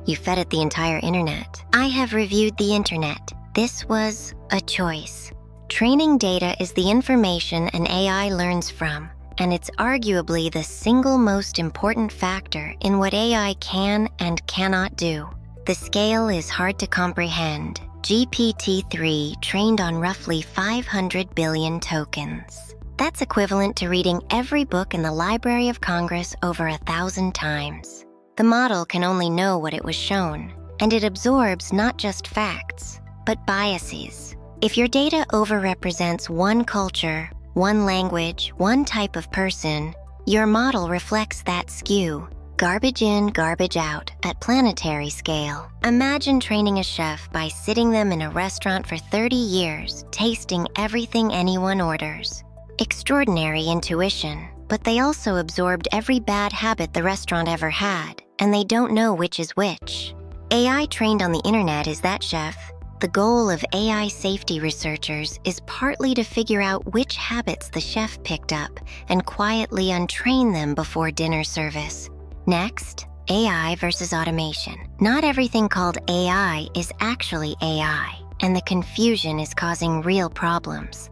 You fed it the entire internet. I have reviewed the internet. This was a choice. Training data is the information an AI learns from, and it's arguably the single most important factor in what AI can and cannot do. The scale is hard to comprehend. GPT-3 trained on roughly 500 billion tokens. That's equivalent to reading every book in the Library of Congress over 1,000 times. The model can only know what it was shown, and it absorbs not just facts, but biases. If your data overrepresents one culture, one language, one type of person, your model reflects that skew. Garbage in, garbage out at planetary scale. Imagine training a chef by sitting them in a restaurant for 30 years, tasting everything anyone orders. Extraordinary intuition, but they also absorbed every bad habit the restaurant ever had, and they don't know which is which. AI trained on the internet is that chef. The goal of AI safety researchers is partly to figure out which habits the chef picked up and quietly untrain them before dinner service. Next, AI versus automation. Not everything called AI is actually AI, and the confusion is causing real problems.